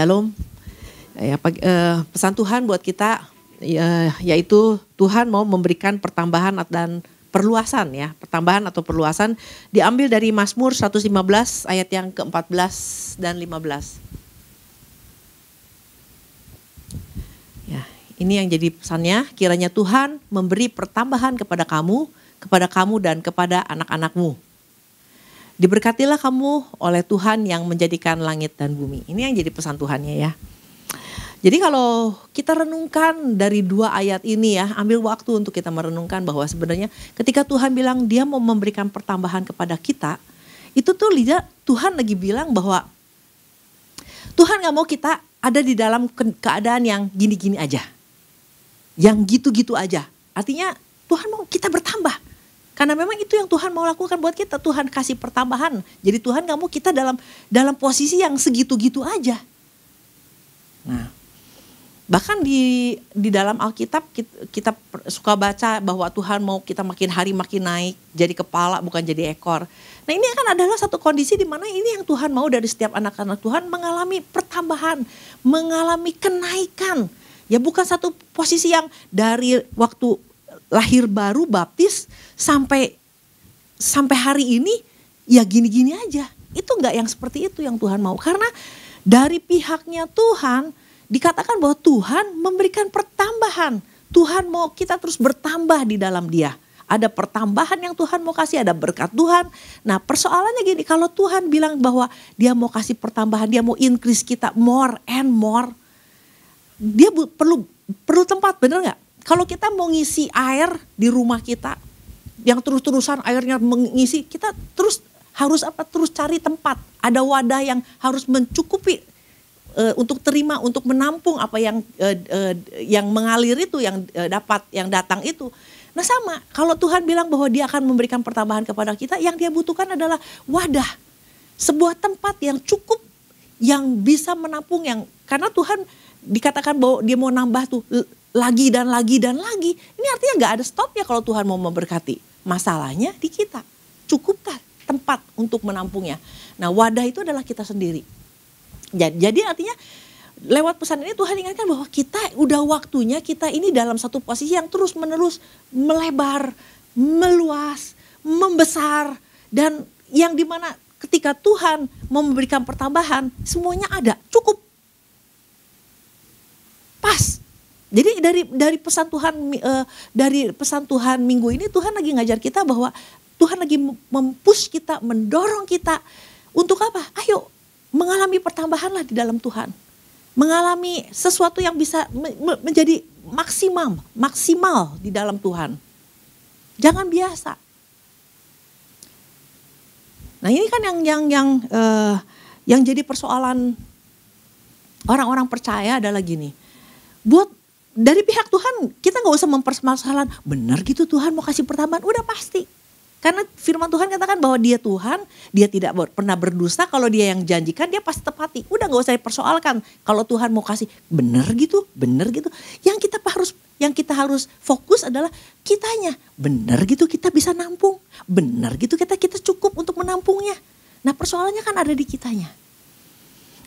Shalom. Pesan Tuhan buat kita yaitu Tuhan mau memberikan pertambahan dan perluasan ya. Pertambahan atau perluasan diambil dari Mazmur 115 ayat yang ke-14 dan 15. Ya, ini yang jadi pesannya, kiranya Tuhan memberi pertambahan kepada kamu dan kepada anak-anakmu. Diberkatilah kamu oleh Tuhan yang menjadikan langit dan bumi. Ini yang jadi pesan Tuhannya ya. Jadi kalau kita renungkan dari dua ayat ini ya, ambil waktu untuk kita merenungkan bahwa sebenarnya ketika Tuhan bilang dia mau memberikan pertambahan kepada kita, itu tuh lihat Tuhan lagi bilang bahwa Tuhan gak mau kita ada di dalam keadaan yang gini-gini aja. Yang gitu-gitu aja. Artinya Tuhan mau kita bertambah. Karena memang itu yang Tuhan mau lakukan buat kita. Tuhan kasih pertambahan. Jadi Tuhan gak mau kita dalam posisi yang segitu-gitu aja. Nah, bahkan di dalam Alkitab kita suka baca bahwa Tuhan mau kita makin hari makin naik. Jadi kepala bukan jadi ekor. Nah ini kan adalah satu kondisi di mana ini yang Tuhan mau dari setiap anak-anak Tuhan mengalami pertambahan. Mengalami kenaikan. Ya bukan satu posisi yang dari waktu lahir baru baptis sampai hari ini ya gini-gini aja. Itu enggak yang seperti itu yang Tuhan mau. Karena dari pihaknya Tuhan dikatakan bahwa Tuhan memberikan pertambahan. Tuhan mau kita terus bertambah di dalam Dia. Ada pertambahan yang Tuhan mau kasih, ada berkat Tuhan. Nah persoalannya gini, kalau Tuhan bilang bahwa Dia mau kasih pertambahan, Dia mau increase kita more and more. Dia perlu tempat, bener gak? Kalau kita mau ngisi air di rumah kita, yang terus-terusan airnya mengisi, kita harus cari tempat. Ada wadah yang harus mencukupi untuk terima, untuk menampung apa yang mengalir itu, yang datang itu. Nah sama, kalau Tuhan bilang bahwa Dia akan memberikan pertambahan kepada kita, yang Dia butuhkan adalah wadah, sebuah tempat yang cukup, yang bisa menampung, karena Tuhan dikatakan bahwa Dia mau nambah tuh lagi dan lagi dan lagi. Ini artinya gak ada stopnya kalau Tuhan mau memberkati. Masalahnya di kita. Cukupkah tempat untuk menampungnya? Nah wadah itu adalah kita sendiri. Jadi artinya lewat pesan ini Tuhan ingatkan bahwa kita udah waktunya kita ini dalam satu posisi yang terus menerus melebar, meluas, membesar. Dan yang dimana ketika Tuhan mau memberikan pertambahan semuanya ada, cukup. Pas. Jadi dari pesan Tuhan minggu ini Tuhan lagi ngajar kita bahwa Tuhan lagi mempush kita, mendorong kita untuk apa? Ayo mengalami pertambahanlah di dalam Tuhan. Mengalami sesuatu yang bisa menjadi maksimal di dalam Tuhan. Jangan biasa. Nah ini kan yang jadi persoalan orang-orang percaya adalah gini. Dari pihak Tuhan kita gak usah mempermasalahkan, benar gitu Tuhan mau kasih pertambahan, udah pasti. Karena firman Tuhan katakan bahwa Dia Tuhan, Dia tidak pernah berdusta, kalau Dia yang janjikan Dia pasti tepati. Udah gak usah dipersoalkan, kalau Tuhan mau kasih benar gitu. Yang kita harus fokus adalah kitanya, benar gitu kita bisa nampung, benar gitu kita cukup untuk menampungnya. Nah persoalannya kan ada di kitanya.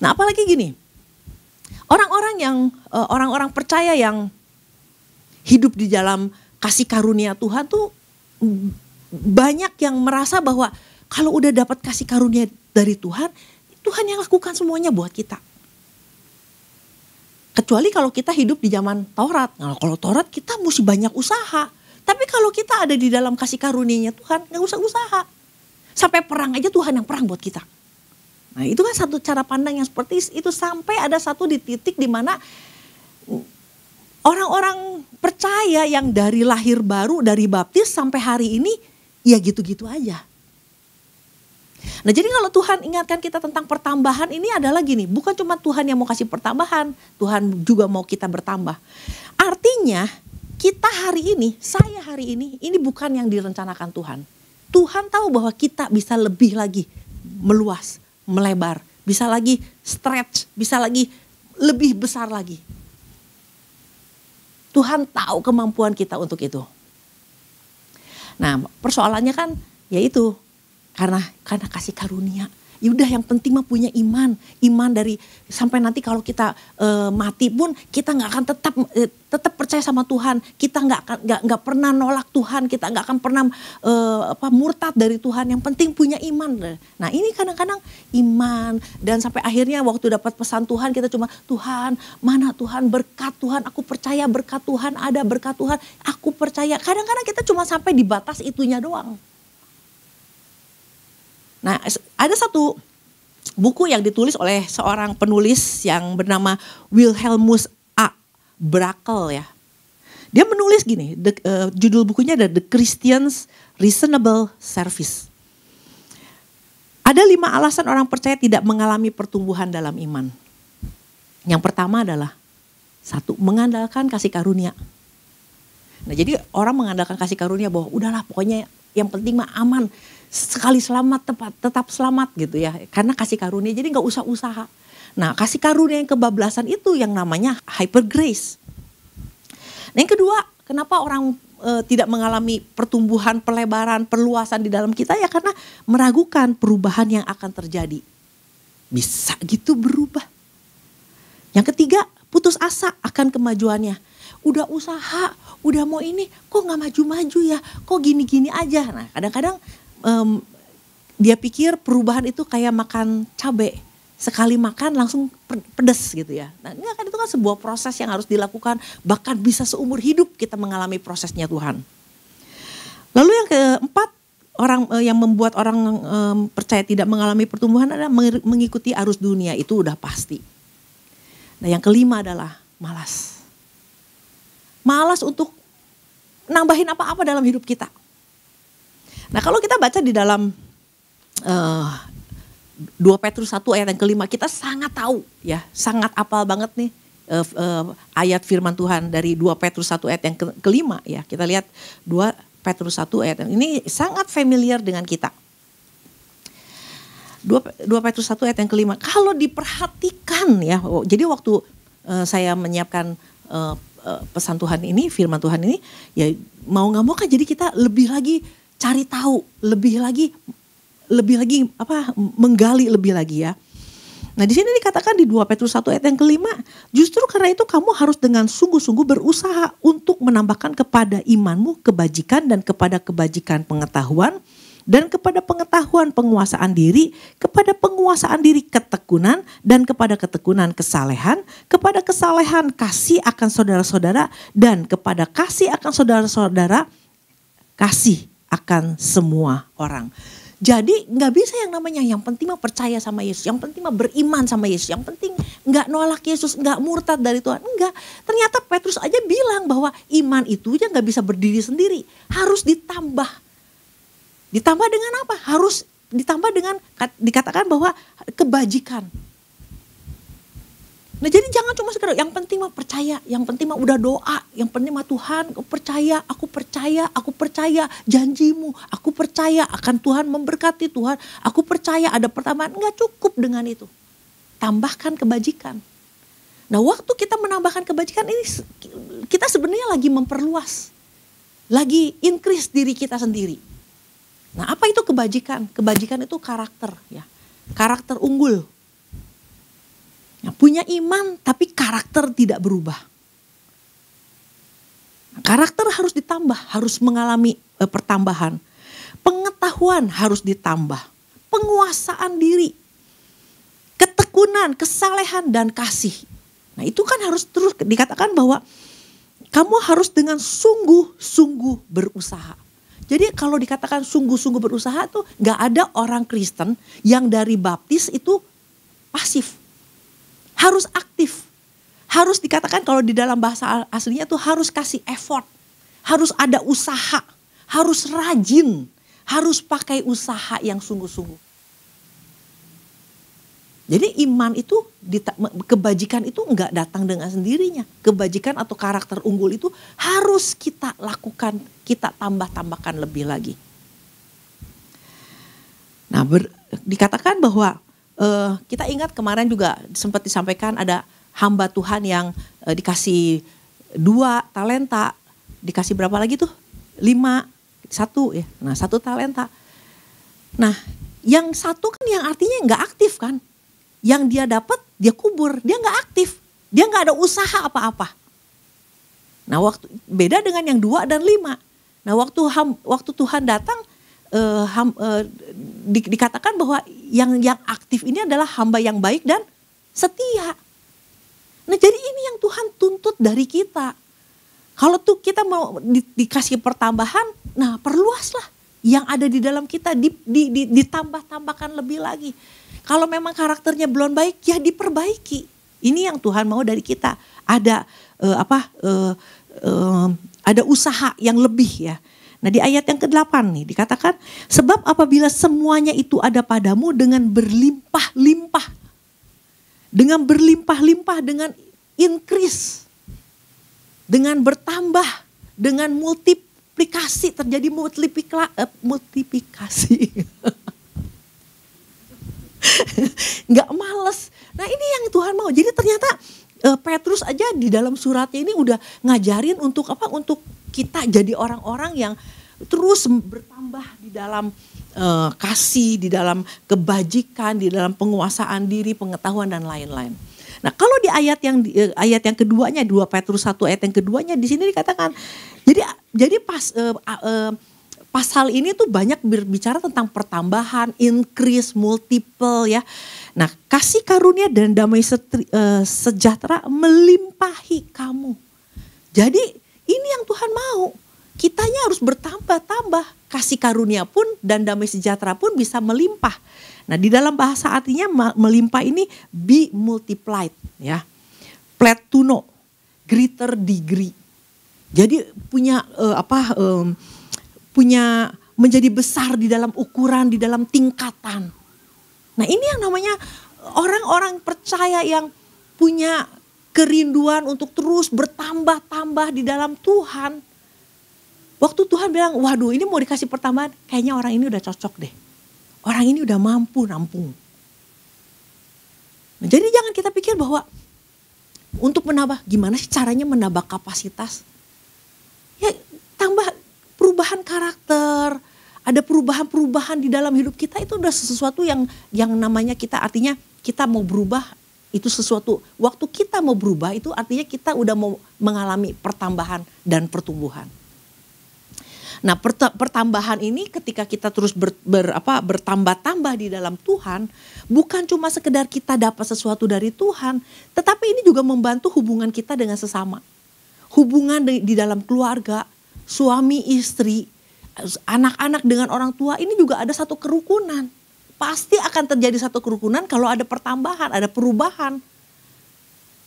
Nah apalagi gini, orang-orang percaya yang hidup di dalam kasih karunia Tuhan tuh banyak yang merasa bahwa kalau udah dapat kasih karunia dari Tuhan, Tuhan yang lakukan semuanya buat kita. Kecuali kalau kita hidup di zaman Taurat. Nah, kalau Taurat kita mesti banyak usaha. Tapi kalau kita ada di dalam kasih karunia Tuhan, gak usah usaha. Sampai perang aja Tuhan yang perang buat kita. Nah itu kan satu cara pandang yang seperti itu, sampai ada satu di titik di mana orang-orang percaya yang dari lahir baru, dari baptis sampai hari ini ya gitu-gitu aja. Nah jadi kalau Tuhan ingatkan kita tentang pertambahan ini adalah gini, bukan cuma Tuhan yang mau kasih pertambahan, Tuhan juga mau kita bertambah. Artinya kita hari ini, saya hari ini bukan yang direncanakan Tuhan. Tuhan tahu bahwa kita bisa lebih lagi meluas, melebar, bisa lagi stretch, bisa lagi lebih besar lagi. Tuhan tahu kemampuan kita untuk itu. Nah persoalannya kan yaitu karena kasih karunia. Yaudah yang penting mah punya iman. Iman dari sampai nanti kalau kita mati pun kita nggak akan tetap percaya sama Tuhan. Kita nggak pernah nolak Tuhan. Kita nggak akan pernah murtad dari Tuhan. Yang penting punya iman. Nah ini kadang-kadang iman dan sampai akhirnya waktu dapat pesan Tuhan kita cuma Tuhan mana Tuhan berkat Tuhan. Aku percaya berkat Tuhan ada berkat Tuhan. Aku percaya. Kadang-kadang kita cuma sampai di batas itunya doang. Nah, ada satu buku yang ditulis oleh seorang penulis yang bernama Wilhelmus A. Brakel ya. Dia menulis gini, judul bukunya ada The Christian's Reasonable Service. Ada 5 alasan orang percaya tidak mengalami pertumbuhan dalam iman. Yang pertama adalah 1, mengandalkan kasih karunia. Nah jadi orang mengandalkan kasih karunia bahwa udahlah pokoknya yang penting mah aman. Sekali selamat tetap selamat gitu ya. Karena kasih karunia jadi gak usah usaha. Nah kasih karunia yang kebablasan itu yang namanya hyper grace. Nah yang kedua kenapa orang tidak mengalami pertumbuhan, pelebaran, perluasan di dalam kita ya karena meragukan perubahan yang akan terjadi. Bisa gitu berubah. Yang ketiga putus asa akan kemajuannya. Udah usaha, udah mau ini kok gak maju-maju ya, kok gini-gini aja. Nah kadang-kadang dia pikir perubahan itu kayak makan cabai. Sekali makan langsung pedes gitu ya. Nah ini kan itu kan sebuah proses yang harus dilakukan. Bahkan bisa seumur hidup kita mengalami prosesnya Tuhan. Lalu yang keempat, yang membuat orang percaya tidak mengalami pertumbuhan adalah mengikuti arus dunia. Itu udah pasti. Nah yang kelima adalah malas. Malas untuk nambahin apa-apa dalam hidup kita. Nah kalau kita baca di dalam 2 Petrus 1 ayat yang kelima kita sangat tahu ya, sangat apal banget nih ayat firman Tuhan dari 2 Petrus 1 ayat yang kelima ya. Kita lihat 2 Petrus 1 ayat ini sangat familiar dengan kita. 2 Petrus 1 ayat yang kelima. Kalau diperhatikan ya, jadi waktu saya menyiapkan pesan Tuhan ini, firman Tuhan ini, ya mau nggak mau kan jadi kita lebih lagi cari tahu, lebih lagi menggali lebih lagi ya. Nah di sini dikatakan di 2 Petrus 1 ayat yang kelima, justru karena itu kamu harus dengan sungguh-sungguh berusaha untuk menambahkan kepada imanmu kebajikan dan kepada kebajikan pengetahuan dan kepada pengetahuan penguasaan diri, kepada penguasaan diri ketekunan dan kepada ketekunan kesalehan, kepada kesalehan kasih akan saudara-saudara dan kepada kasih akan saudara-saudara kasih akan semua orang. Jadi gak bisa yang namanya yang penting mah percaya sama Yesus, yang penting mah beriman sama Yesus, yang penting gak nolak Yesus, gak murtad dari Tuhan. Enggak, ternyata Petrus aja bilang bahwa iman itu aja gak bisa berdiri sendiri, harus ditambah. Ditambah dengan apa? Harus ditambah dengan dikatakan bahwa kebajikan. Nah jadi jangan cuma sekedar yang penting mah percaya, yang penting mah udah doa, yang penting mah Tuhan aku percaya janjimu, aku percaya akan Tuhan memberkati Tuhan, aku percaya ada pertambahan. Enggak cukup dengan itu. Tambahkan kebajikan. Nah waktu kita menambahkan kebajikan ini kita sebenarnya lagi memperluas, lagi increase diri kita sendiri. Nah apa itu kebajikan? Kebajikan itu karakter ya, karakter unggul. Nah, punya iman tapi karakter tidak berubah. Karakter harus ditambah, harus mengalami pertambahan. Pengetahuan harus ditambah. Penguasaan diri, ketekunan, kesalehan dan kasih. Nah itu kan harus terus dikatakan bahwa kamu harus dengan sungguh-sungguh berusaha. Jadi kalau dikatakan sungguh-sungguh berusaha tuh gak ada orang Kristen yang dari baptis itu pasif. Harus aktif. Harus dikatakan kalau di dalam bahasa aslinya tuh harus kasih effort. Harus ada usaha. Harus rajin. Harus pakai usaha yang sungguh-sungguh. Jadi iman itu, kebajikan itu enggak datang dengan sendirinya. Kebajikan atau karakter unggul itu harus kita lakukan, kita tambahkan lebih lagi. Nah dikatakan bahwa kita ingat kemarin juga sempat disampaikan ada hamba Tuhan yang dikasih 2 talenta, dikasih berapa lagi tuh? 5, 1 ya. Nah 1 talenta. Nah Yang satu kan yang artinya nggak aktif kan. Yang dia dapat dia kubur, dia nggak aktif, dia nggak ada usaha apa-apa. Nah waktu beda dengan yang 2 dan 5. Nah waktu Tuhan datang dikatakan bahwa yang aktif ini adalah hamba yang baik dan setia. Nah jadi ini yang Tuhan tuntut dari kita. Kalau tuh kita mau dikasih pertambahan, nah perluaslah yang ada di dalam kita, ditambah-tambahkan lebih lagi. Kalau memang karakternya belum baik, ya diperbaiki. Ini yang Tuhan mau dari kita. Ada ada usaha yang lebih ya. Nah di ayat yang ke-8 nih dikatakan, sebab apabila semuanya itu ada padamu dengan berlimpah-limpah. Dengan berlimpah-limpah, dengan increase. Dengan bertambah, dengan multiplikasi, terjadi multiplikasi. Nggak males. Nah ini yang Tuhan mau. Jadi ternyata Petrus aja di dalam suratnya ini udah ngajarin untuk apa? Untuk kita jadi orang-orang yang terus bertambah di dalam kasih, di dalam kebajikan, di dalam penguasaan diri, pengetahuan dan lain-lain. Nah kalau di ayat yang keduanya, 2 Petrus 1 ayat yang keduanya di sini dikatakan, jadi pasal ini tuh banyak berbicara tentang pertambahan, increase, multiple ya. Nah kasih karunia dan damai sejahtera melimpahi kamu. Jadi ini yang Tuhan mau. Kitanya harus bertambah-tambah. Kasih karunia pun dan damai sejahtera pun bisa melimpah. Nah di dalam bahasa artinya melimpah ini be multiplied ya. Pletuno, greater degree. Jadi punya punya menjadi besar di dalam ukuran, di dalam tingkatan. Nah ini yang namanya orang-orang percaya yang punya kerinduan untuk terus bertambah-tambah di dalam Tuhan. Waktu Tuhan bilang, waduh ini mau dikasih pertambahan, kayaknya orang ini udah cocok deh. Orang ini udah mampu nampung. Nah, jadi jangan kita pikir bahwa untuk menambah, gimana sih caranya menambah kapasitas? Ya tambah perubahan karakter, ada perubahan-perubahan di dalam hidup kita, itu udah sesuatu yang namanya kita, artinya kita mau berubah itu sesuatu. Waktu kita mau berubah itu artinya kita udah mau mengalami pertambahan dan pertumbuhan. Nah pertambahan ini ketika kita terus bertambah-tambah di dalam Tuhan, bukan cuma sekedar kita dapat sesuatu dari Tuhan, tetapi ini juga membantu hubungan kita dengan sesama. Hubungan di dalam keluarga, suami istri, anak-anak dengan orang tua, ini juga ada satu kerukunan. Pasti akan terjadi satu kerukunan kalau ada pertambahan, ada perubahan.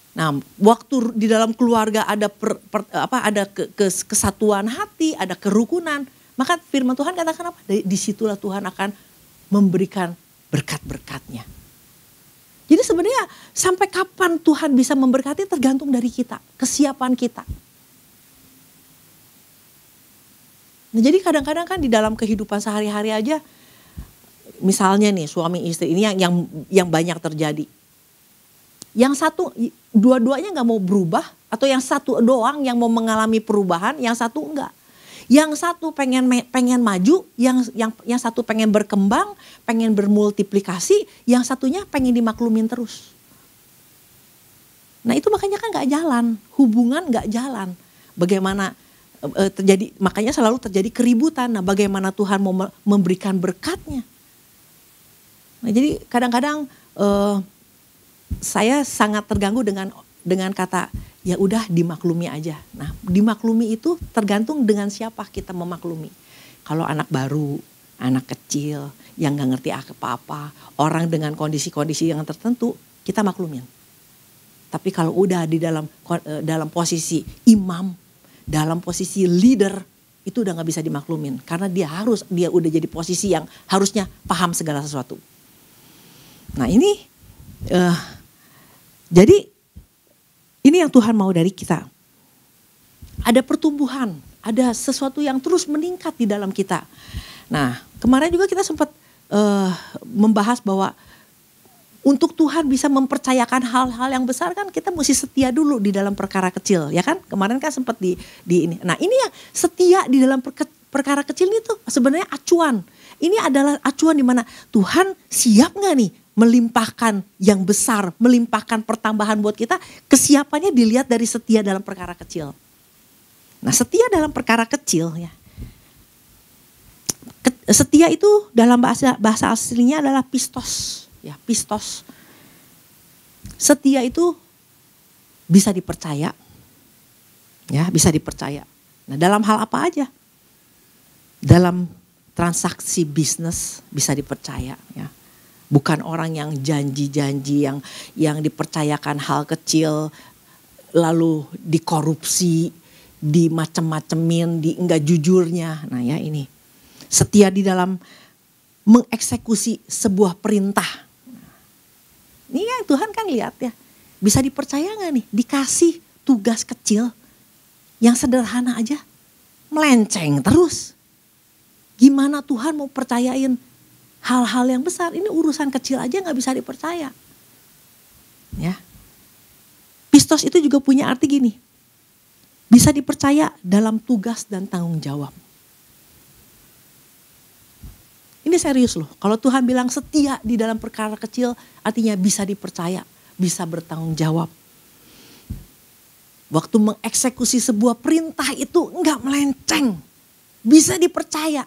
Nah, waktu di dalam keluarga ada kesatuan hati, ada kerukunan, maka firman Tuhan katakan apa? Disitulah Tuhan akan memberikan berkat-berkatnya. Jadi sebenarnya sampai kapan Tuhan bisa memberkati tergantung dari kita, kesiapan kita. Nah, jadi kadang-kadang kan di dalam kehidupan sehari-hari aja, misalnya nih suami istri ini yang banyak terjadi. Yang satu, dua-duanya gak mau berubah, atau yang satu doang yang mau mengalami perubahan, yang satu enggak. Yang satu pengen maju, yang satu pengen berkembang, pengen bermultiplikasi, yang satunya pengen dimaklumin terus. Nah itu makanya kan gak jalan, hubungan gak jalan. Bagaimana terjadi, makanya selalu terjadi keributan. Nah bagaimana Tuhan mau memberikan berkatnya. Nah jadi kadang-kadang saya sangat terganggu dengan kata ya udah dimaklumi aja. Nah dimaklumi itu tergantung dengan siapa kita memaklumi. Kalau anak baru, anak kecil yang gak ngerti apa-apa, orang dengan kondisi-kondisi yang tertentu kita maklumin. Tapi kalau udah di dalam posisi imam, dalam posisi leader, itu udah gak bisa dimaklumin. Karena dia udah jadi posisi yang harusnya paham segala sesuatu. Nah ini jadi ini yang Tuhan mau dari kita. Ada pertumbuhan, ada sesuatu yang terus meningkat di dalam kita. Nah kemarin juga kita sempat membahas bahwa untuk Tuhan bisa mempercayakan hal-hal yang besar kan kita mesti setia dulu di dalam perkara kecil, ya kan? Kemarin kan sempat di ini. Nah ini yang setia di dalam perkara kecil itu sebenarnya acuan. ini adalah acuan di mana Tuhan siap gak nih melimpahkan yang besar, melimpahkan pertambahan buat kita. Kesiapannya dilihat dari setia dalam perkara kecil. Nah, setia dalam perkara kecil ya. Setia itu dalam bahasa aslinya adalah pistos, ya, pistos. Setia itu bisa dipercaya. Ya, bisa dipercaya. Nah, dalam hal apa aja? Dalam transaksi bisnis bisa dipercaya, ya. Bukan orang yang janji-janji yang dipercayakan hal kecil lalu dikorupsi, dimacem-macemin, enggak jujurnya. Nah, ya ini. Setia di dalam mengeksekusi sebuah perintah. Ini yang Tuhan kan lihat ya. Bisa dipercaya gak nih? Dikasih tugas kecil yang sederhana aja. Melenceng terus. Gimana Tuhan mau percayain hal-hal yang besar? Ini urusan kecil aja gak bisa dipercaya. Ya. Pistos itu juga punya arti gini. Bisa dipercaya dalam tugas dan tanggung jawab. Ini serius loh. Kalau Tuhan bilang setia di dalam perkara kecil, artinya bisa dipercaya, bisa bertanggung jawab. Waktu mengeksekusi sebuah perintah itu enggak melenceng, bisa dipercaya.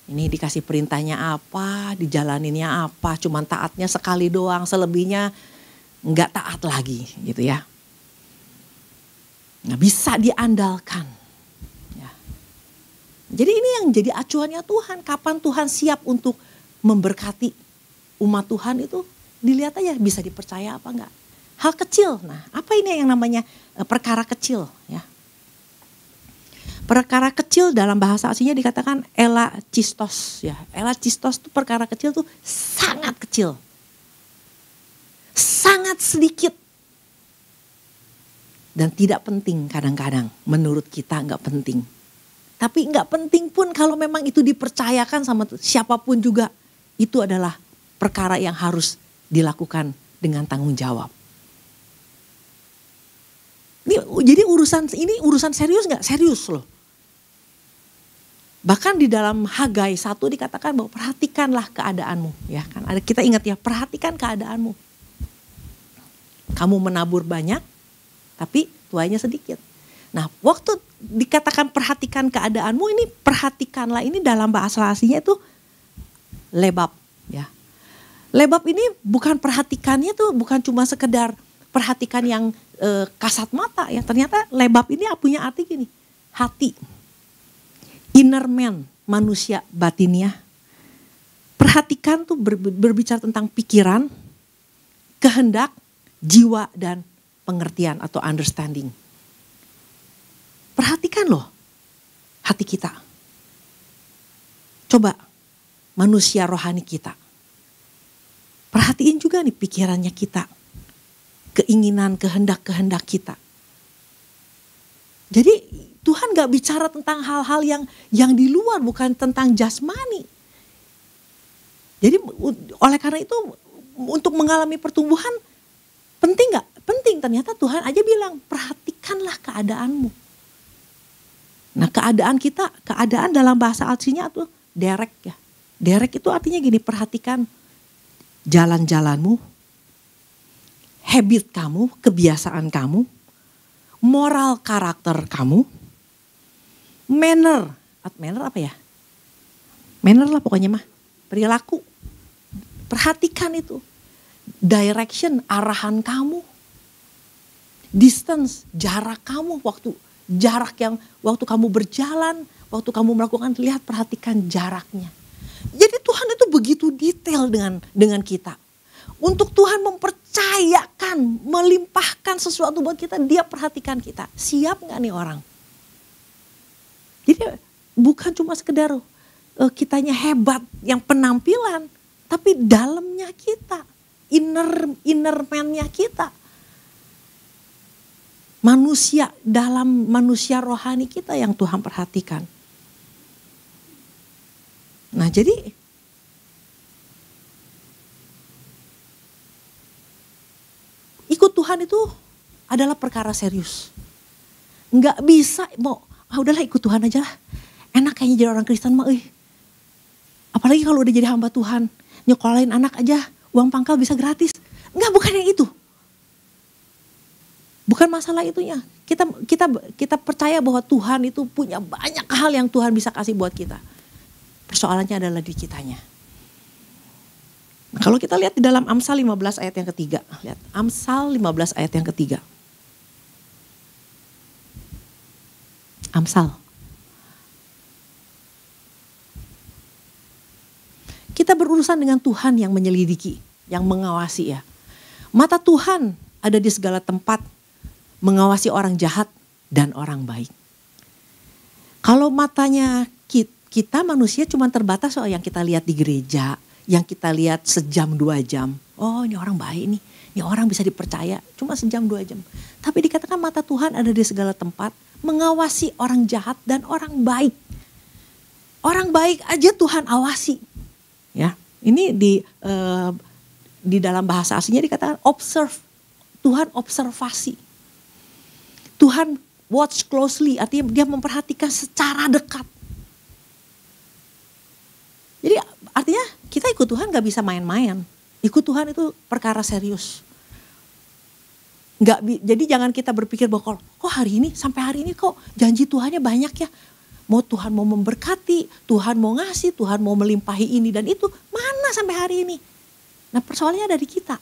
Ini dikasih perintahnya apa, dijalaninnya apa, cuman taatnya sekali doang, selebihnya enggak taat lagi gitu ya. Nah, bisa diandalkan. Jadi ini yang jadi acuannya Tuhan. Kapan Tuhan siap untuk memberkati umat Tuhan itu dilihat aja bisa dipercaya apa enggak. Hal kecil. Nah, apa ini yang namanya perkara kecil ya. Perkara kecil dalam bahasa aslinya dikatakan elachistos ya. Elachistos itu perkara kecil tuh sangat kecil. Sangat sedikit. Dan tidak penting kadang-kadang. Menurut kita enggak penting. Tapi enggak penting pun kalau memang itu dipercayakan sama siapapun juga. Itu adalah perkara yang harus dilakukan dengan tanggung jawab. Jadi urusan serius enggak? Serius loh. Bahkan di dalam Hagai 1 dikatakan bahwa perhatikanlah keadaanmu. Ya kan? Kita ingat ya, perhatikan keadaanmu. Kamu menabur banyak, tapi tuainya sedikit. Nah, waktu dikatakan perhatikan keadaanmu, ini perhatikanlah, ini dalam bahasa aslinya itu lebab ya. Lebab ini bukan perhatikannya tuh bukan cuma sekedar perhatikan yang kasat mata ya. Ternyata lebab ini punya arti gini, hati. Inner man, manusia batinnya. Perhatikan tuh berbicara tentang pikiran, kehendak, jiwa dan pengertian atau understanding. Perhatikan loh hati kita. Coba manusia rohani kita. Perhatiin juga nih pikirannya kita. Keinginan, kehendak kita. Jadi Tuhan gak bicara tentang hal-hal yang di luar, bukan tentang jasmani. Jadi oleh karena itu untuk mengalami pertumbuhan penting gak? Penting, ternyata Tuhan aja bilang perhatikanlah keadaanmu. Nah keadaan dalam bahasa aslinya tuh derek ya. Derek itu artinya gini, perhatikan jalan-jalanmu, habit kamu, kebiasaan kamu, moral karakter kamu, manner apa ya? Manner lah pokoknya mah, perilaku. Perhatikan itu, direction, arahan kamu, distance, jarak kamu waktu kamu berjalan, waktu kamu melakukan, lihat perhatikan jaraknya. Jadi Tuhan itu begitu detail dengan kita. Untuk Tuhan mempercayakan, melimpahkan sesuatu buat kita, dia perhatikan kita. Siap gak nih orang? Jadi bukan cuma sekedar kitanya hebat, yang penampilan, tapi dalamnya kita, inner man-nya kita. Manusia rohani kita yang Tuhan perhatikan. Nah jadi ikut Tuhan itu adalah perkara serius. Enggak bisa udahlah ikut Tuhan aja lah. Enak kayaknya jadi orang Kristen mah Apalagi kalau udah jadi hamba Tuhan, nyekolahin anak aja, uang pangkal bisa gratis. Enggak, bukan yang itu. Bukan masalah itunya. Kita percaya bahwa Tuhan itu punya banyak hal yang Tuhan bisa kasih buat kita. Persoalannya adalah di kitanya. Nah, kalau kita lihat di dalam Amsal 15 ayat yang ketiga. Lihat, Amsal 15 ayat yang ketiga. Amsal. Kita berurusan dengan Tuhan yang menyelidiki, yang mengawasi ya. Mata Tuhan ada di segala tempat, mengawasi orang jahat dan orang baik. Kalau matanya kita manusia cuma terbatas soal yang kita lihat di gereja, yang kita lihat sejam 2 jam. Oh, ini orang baik nih, ini orang bisa dipercaya, cuma sejam 2 jam. Tapi dikatakan mata Tuhan ada di segala tempat, mengawasi orang jahat dan orang baik. Orang baik aja Tuhan awasi. Ya, ini di dalam bahasa aslinya dikatakan observe. Tuhan observasi. Tuhan watch closely, artinya dia memperhatikan secara dekat. Jadi artinya kita ikut Tuhan gak bisa main-main. Ikut Tuhan itu perkara serius. Jadi jangan kita berpikir bahwa kok hari ini sampai hari ini kok janji Tuhannya banyak ya. Mau Tuhan mau memberkati, Tuhan mau ngasih, Tuhan mau melimpahi ini dan itu. Mana sampai hari ini? Nah persoalannya ada di kita.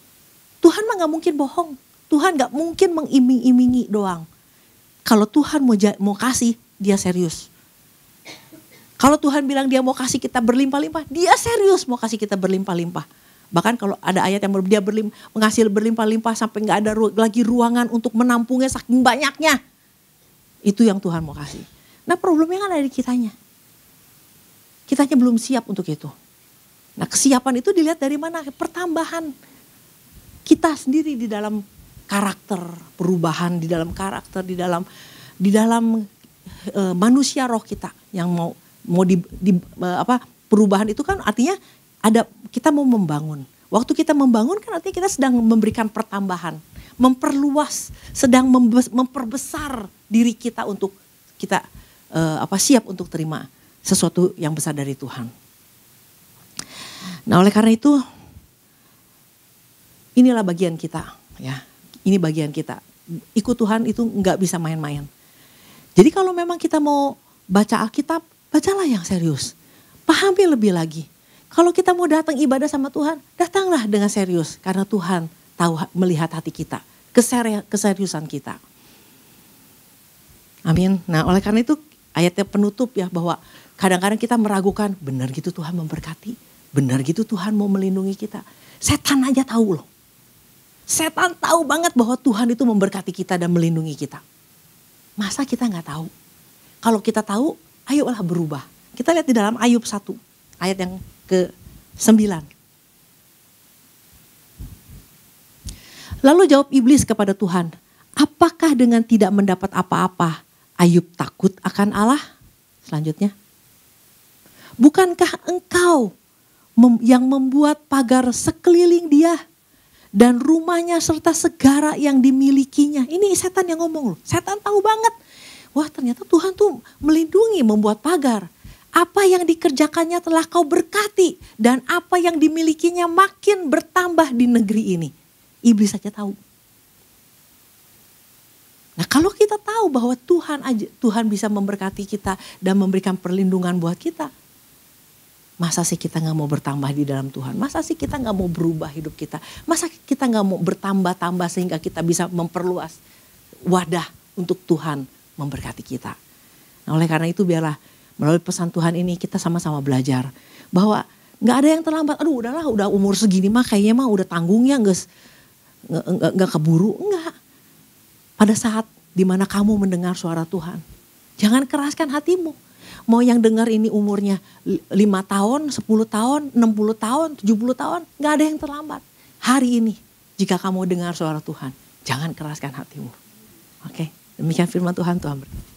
Tuhan mah gak mungkin bohong. Tuhan gak mungkin mengiming-imingi doang. Kalau Tuhan mau kasih, dia serius. Kalau Tuhan bilang dia mau kasih kita berlimpah-limpah, dia serius mau kasih kita berlimpah-limpah. Bahkan kalau ada ayat yang dia menghasil berlimpah-limpah sampai gak ada lagi ruangan untuk menampungnya saking banyaknya. Itu yang Tuhan mau kasih. Nah problemnya kan ada di kitanya. Kitanya belum siap untuk itu. Nah kesiapan itu dilihat dari mana? Pertambahan kita sendiri di dalam karakter, perubahan di dalam karakter, di dalam manusia roh kita yang mau perubahan itu kan artinya ada kita mau membangun. Waktu kita membangun kan artinya kita sedang memberikan pertambahan, memperluas, sedang memperbesar diri kita untuk kita siap untuk terima sesuatu yang besar dari Tuhan. Nah oleh karena itu inilah bagian kita ya. Ini bagian kita. Ikut Tuhan itu nggak bisa main-main. Jadi kalau memang kita mau baca Alkitab, bacalah yang serius. Pahami lebih lagi. Kalau kita mau datang ibadah sama Tuhan, datanglah dengan serius. Karena Tuhan tahu melihat hati kita, keseriusan kita. Amin. Nah oleh karena itu ayatnya penutup ya bahwa kadang-kadang kita meragukan, benar gitu Tuhan memberkati, benar gitu Tuhan mau melindungi kita. Setan aja tahu loh. Setan tahu banget bahwa Tuhan itu memberkati kita dan melindungi kita. Masa kita gak tahu? Kalau kita tahu, ayolah berubah. Kita lihat di dalam Ayub 1, ayat yang ke-9. Lalu jawab iblis kepada Tuhan, apakah dengan tidak mendapat apa-apa, Ayub takut akan Allah? Selanjutnya, bukankah engkau yang membuat pagar sekeliling dia? Dan rumahnya serta segara yang dimilikinya. Ini setan yang ngomong loh. Setan tahu banget. Wah ternyata Tuhan tuh melindungi, membuat pagar. Apa yang dikerjakannya telah kau berkati. Dan apa yang dimilikinya makin bertambah di negeri ini. Iblis saja tahu. Nah kalau kita tahu bahwa Tuhan bisa memberkati kita dan memberikan perlindungan buat kita. Masa sih kita gak mau bertambah di dalam Tuhan? Masa sih kita gak mau berubah hidup kita? Masa kita gak mau bertambah-tambah sehingga kita bisa memperluas wadah untuk Tuhan memberkati kita? Nah oleh karena itu biarlah melalui pesan Tuhan ini kita sama-sama belajar. Bahwa gak ada yang terlambat. Aduh udahlah udah umur segini mah kayaknya mah udah tanggungnya gak keburu. Enggak. Pada saat dimana kamu mendengar suara Tuhan. Jangan keraskan hatimu. Mau yang dengar ini umurnya 5 tahun, 10 tahun, 60 tahun, 70 tahun. Gak ada yang terlambat. Hari ini jika kamu dengar suara Tuhan, jangan keraskan hatimu. Oke, demikian firman Tuhan, Tuhan berkati.